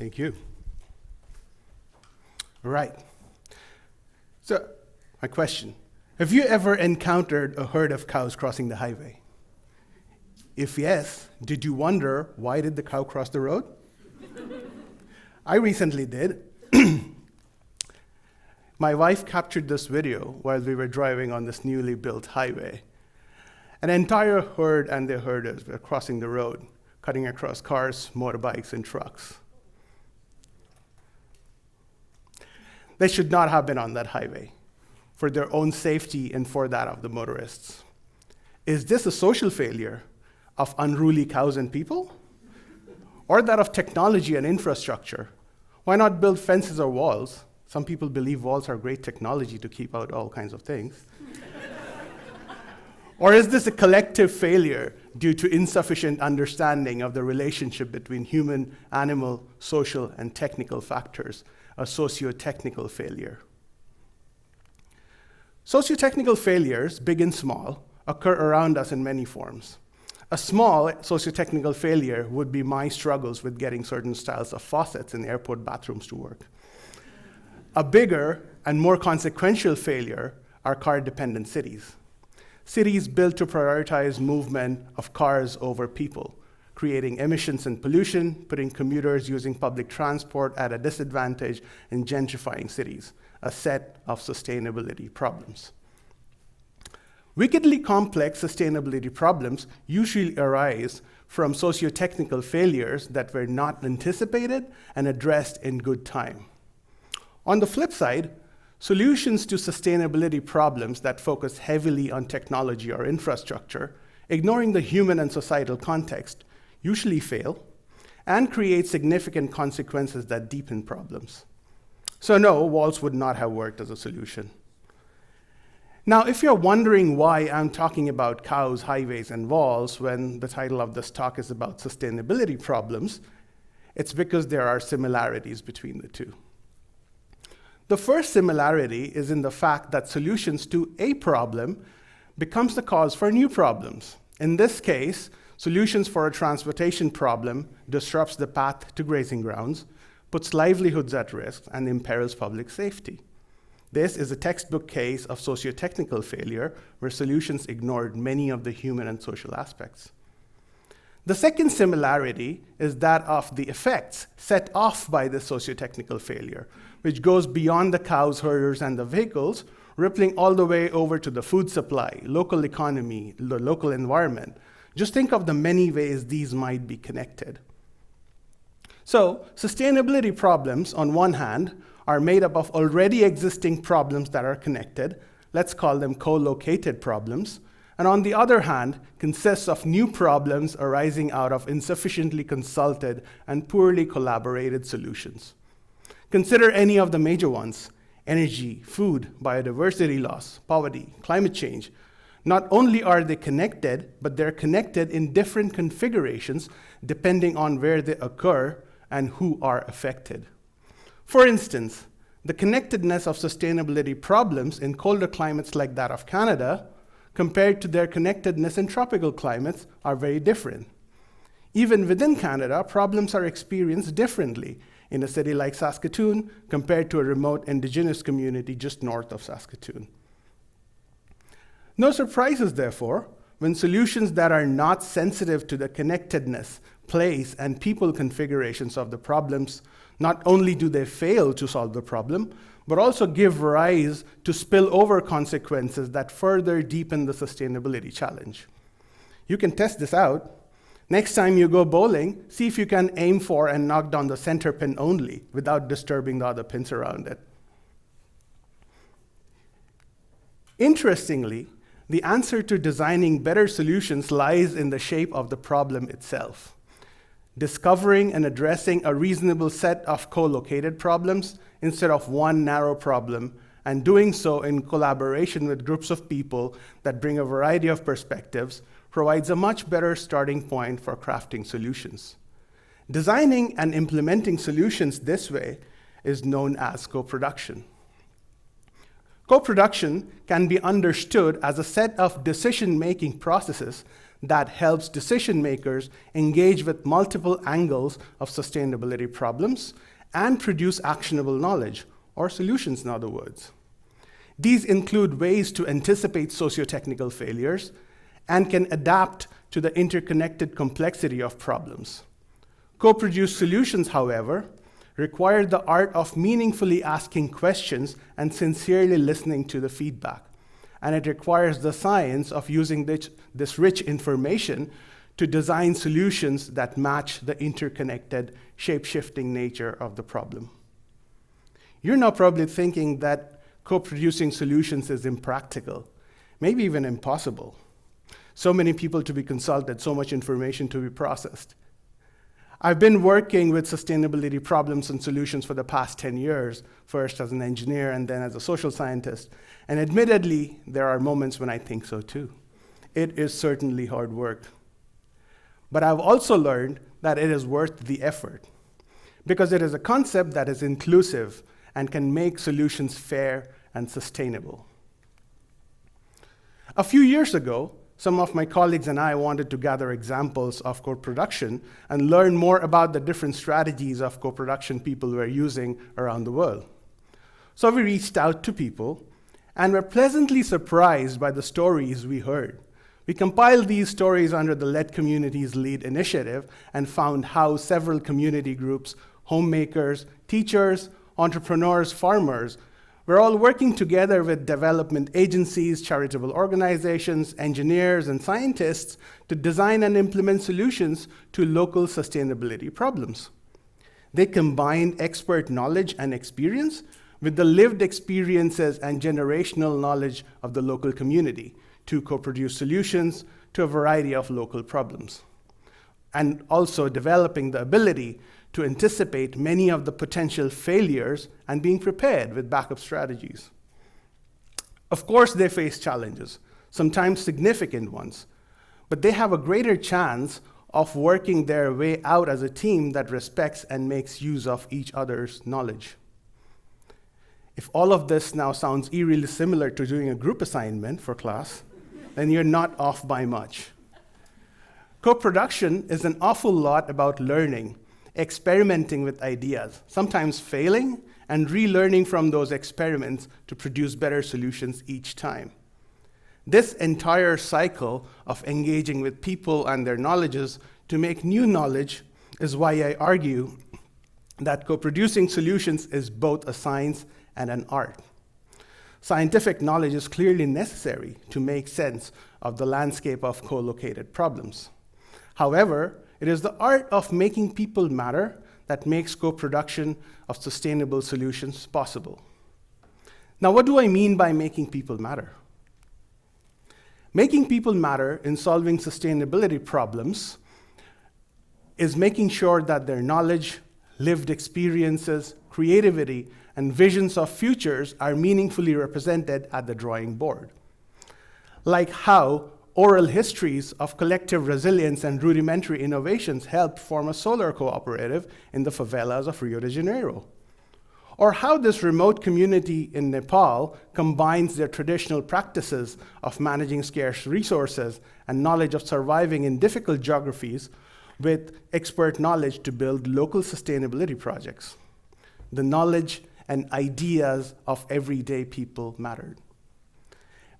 Thank you. All right. So, my question. Have you ever encountered a herd of cows crossing the highway? If yes, did you wonder why did the cow cross the road? I recently did. My wife captured this video while we were driving on this newly built highway. An entire herd and their herders were crossing the road, cutting across cars, motorbikes, and trucks. They should not have been on that highway, for their own safety and for that of the motorists. Is this a social failure of unruly cows and people? Or that of technology and infrastructure? Why not build fences or walls? Some people believe walls are great technology to keep out all kinds of things. Or is this a collective failure due to insufficient understanding of the relationship between human, animal, social, and technical factors, a socio-technical failure? Socio-technical failures, big and small, occur around us in many forms. A small socio-technical failure would be my struggles with getting certain styles of faucets in airport bathrooms to work. A bigger and more consequential failure are car-dependent cities. Cities built to prioritize movement of cars over people, creating emissions and pollution, putting commuters using public transport at a disadvantage, and gentrifying cities, a set of sustainability problems. Wickedly complex sustainability problems usually arise from socio-technical failures that were not anticipated and addressed in good time. On the flip side, solutions to sustainability problems that focus heavily on technology or infrastructure, ignoring the human and societal context, usually fail and create significant consequences that deepen problems. So no, walls would not have worked as a solution. Now, if you're wondering why I'm talking about cows, highways, and walls when the title of this talk is about sustainability problems, it's because there are similarities between the two. The first similarity is in the fact that solutions to a problem becomes the cause for new problems. In this case, solutions for a transportation problem disrupts the path to grazing grounds, puts livelihoods at risk, and imperils public safety. This is a textbook case of socio-technical failure where solutions ignored many of the human and social aspects. The second similarity is that of the effects set off by this socio-technical failure, which goes beyond the cows, herders, and the vehicles, rippling all the way over to the food supply, local economy, the local environment. Just think of the many ways these might be connected. So, sustainability problems, on one hand, are made up of already existing problems that are connected. Let's call them co-located problems. And on the other hand, consists of new problems arising out of insufficiently consulted and poorly collaborated solutions. Consider any of the major ones: energy, food, biodiversity loss, poverty, climate change. Not only are they connected, but they're connected in different configurations depending on where they occur and who are affected. For instance, the connectedness of sustainability problems in colder climates like that of Canada compared to their connectedness in tropical climates are very different. Even within Canada, problems are experienced differently in a city like Saskatoon compared to a remote Indigenous community just north of Saskatoon. No surprises, therefore, when solutions that are not sensitive to the connectedness, place, and people configurations of the problems, not only do they fail to solve the problem, but also give rise to spillover consequences that further deepen the sustainability challenge. You can test this out. Next time you go bowling, see if you can aim for and knock down the center pin only without disturbing the other pins around it. Interestingly, the answer to designing better solutions lies in the shape of the problem itself. Discovering and addressing a reasonable set of co-located problems instead of one narrow problem, and doing so in collaboration with groups of people that bring a variety of perspectives provides a much better starting point for crafting solutions. Designing and implementing solutions this way is known as co-production. Co-production can be understood as a set of decision-making processes that helps decision makers engage with multiple angles of sustainability problems and produce actionable knowledge, or solutions in other words. These include ways to anticipate socio-technical failures and can adapt to the interconnected complexity of problems. Co-produced solutions, however, require the art of meaningfully asking questions and sincerely listening to the feedback. And it requires the science of using this rich information to design solutions that match the interconnected, shape-shifting nature of the problem. You're now probably thinking that co-producing solutions is impractical, maybe even impossible. So many people to be consulted, so much information to be processed. I've been working with sustainability problems and solutions for the past 10 years, first as an engineer and then as a social scientist. And admittedly, there are moments when I think so too. It is certainly hard work. But I've also learned that it is worth the effort because it is a concept that is inclusive and can make solutions fair and sustainable. A few years ago, some of my colleagues and I wanted to gather examples of co-production and learn more about the different strategies of co-production people were using around the world. So we reached out to people and were pleasantly surprised by the stories we heard. We compiled these stories under the Let Communities Lead initiative and found how several community groups, homemakers, teachers, entrepreneurs, farmers, we're all working together with development agencies, charitable organizations, engineers, and scientists to design and implement solutions to local sustainability problems. They combined expert knowledge and experience with the lived experiences and generational knowledge of the local community to co-produce solutions to a variety of local problems, and also developing the ability to anticipate many of the potential failures and being prepared with backup strategies. Of course, they face challenges, sometimes significant ones, but they have a greater chance of working their way out as a team that respects and makes use of each other's knowledge. If all of this now sounds eerily similar to doing a group assignment for class, then you're not off by much. Co-production is an awful lot about learning, experimenting with ideas, sometimes failing, and relearning from those experiments to produce better solutions each time. This entire cycle of engaging with people and their knowledges to make new knowledge is why I argue that co-producing solutions is both a science and an art. Scientific knowledge is clearly necessary to make sense of the landscape of co-located problems. However, it is the art of making people matter that makes co-production of sustainable solutions possible. Now, what do I mean by making people matter? Making people matter in solving sustainability problems is making sure that their knowledge, lived experiences, creativity, and visions of futures are meaningfully represented at the drawing board. Like how oral histories of collective resilience and rudimentary innovations helped form a solar cooperative in the favelas of Rio de Janeiro. Or how this remote community in Nepal combines their traditional practices of managing scarce resources and knowledge of surviving in difficult geographies with expert knowledge to build local sustainability projects. The knowledge and ideas of everyday people mattered.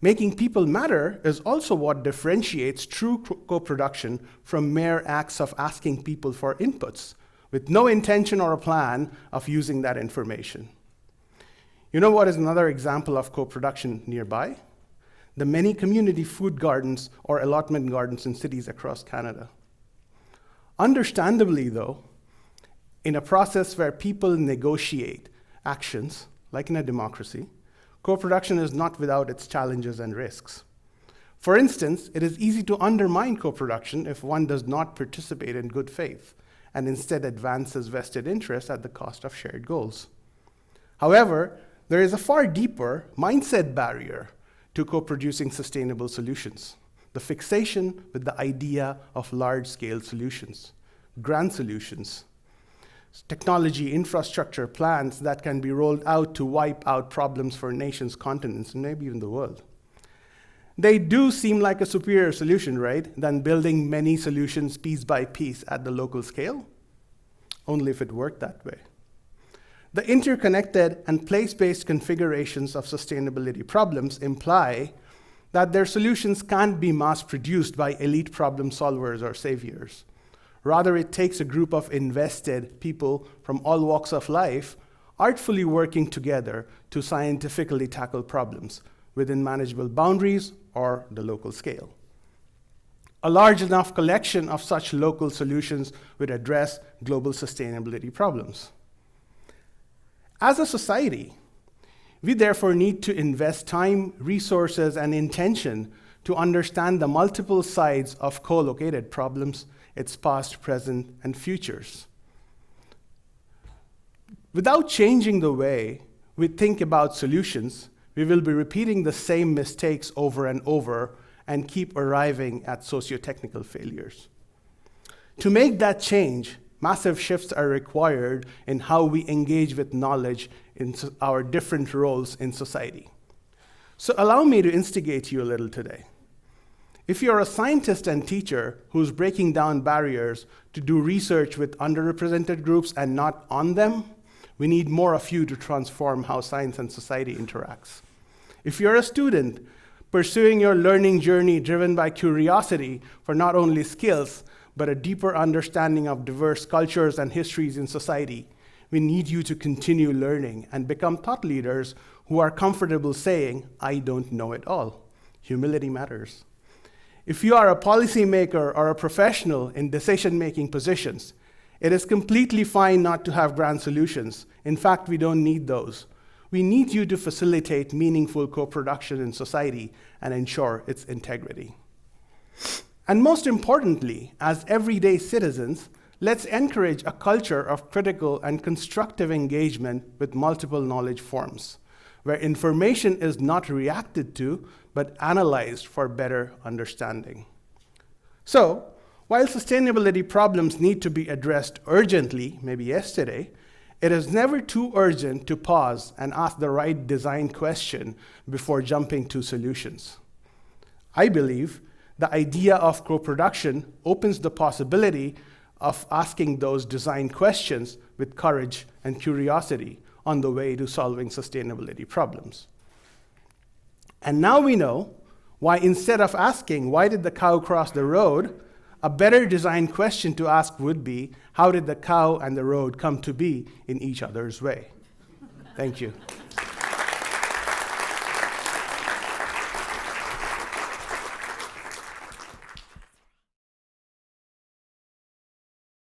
Making people matter is also what differentiates true co-production from mere acts of asking people for inputs, with no intention or a plan of using that information. You know what is another example of co-production nearby? The many community food gardens or allotment gardens in cities across Canada. Understandably, though, in a process where people negotiate actions, like in a democracy, co-production is not without its challenges and risks. For instance, it is easy to undermine co-production if one does not participate in good faith and instead advances vested interests at the cost of shared goals. However, there is a far deeper mindset barrier to co-producing sustainable solutions: the fixation with the idea of large-scale solutions, grand solutions, technology, infrastructure, plans that can be rolled out to wipe out problems for nations, continents, and maybe even the world. They do seem like a superior solution, right, than building many solutions piece by piece at the local scale? Only if it worked that way. The interconnected and place-based configurations of sustainability problems imply that their solutions can't be mass-produced by elite problem solvers or saviors. Rather, it takes a group of invested people from all walks of life artfully working together to scientifically tackle problems within manageable boundaries or the local scale. A large enough collection of such local solutions would address global sustainability problems. As a society, we therefore need to invest time, resources, and intention to understand the multiple sides of co-located problems, its past, present, and futures. Without changing the way we think about solutions, we will be repeating the same mistakes over and over and keep arriving at socio-technical failures. To make that change, massive shifts are required in how we engage with knowledge in our different roles in society. So allow me to instigate you a little today. If you're a scientist and teacher who's breaking down barriers to do research with underrepresented groups and not on them, we need more of you to transform how science and society interacts. If you're a student pursuing your learning journey driven by curiosity for not only skills, but a deeper understanding of diverse cultures and histories in society, we need you to continue learning and become thought leaders who are comfortable saying, "I don't know it all." Humility matters. If you are a policymaker or a professional in decision-making positions, it is completely fine not to have grand solutions. In fact, we don't need those. We need you to facilitate meaningful co-production in society and ensure its integrity. And most importantly, as everyday citizens, let's encourage a culture of critical and constructive engagement with multiple knowledge forms, where information is not reacted to, but analyzed for better understanding. So, while sustainability problems need to be addressed urgently, maybe yesterday, it is never too urgent to pause and ask the right design question before jumping to solutions. I believe the idea of co-production opens the possibility of asking those design questions with courage and curiosity on the way to solving sustainability problems. And now we know why, instead of asking, "Why did the cow cross the road?" a better design question to ask would be, "How did the cow and the road come to be in each other's way?" Thank you.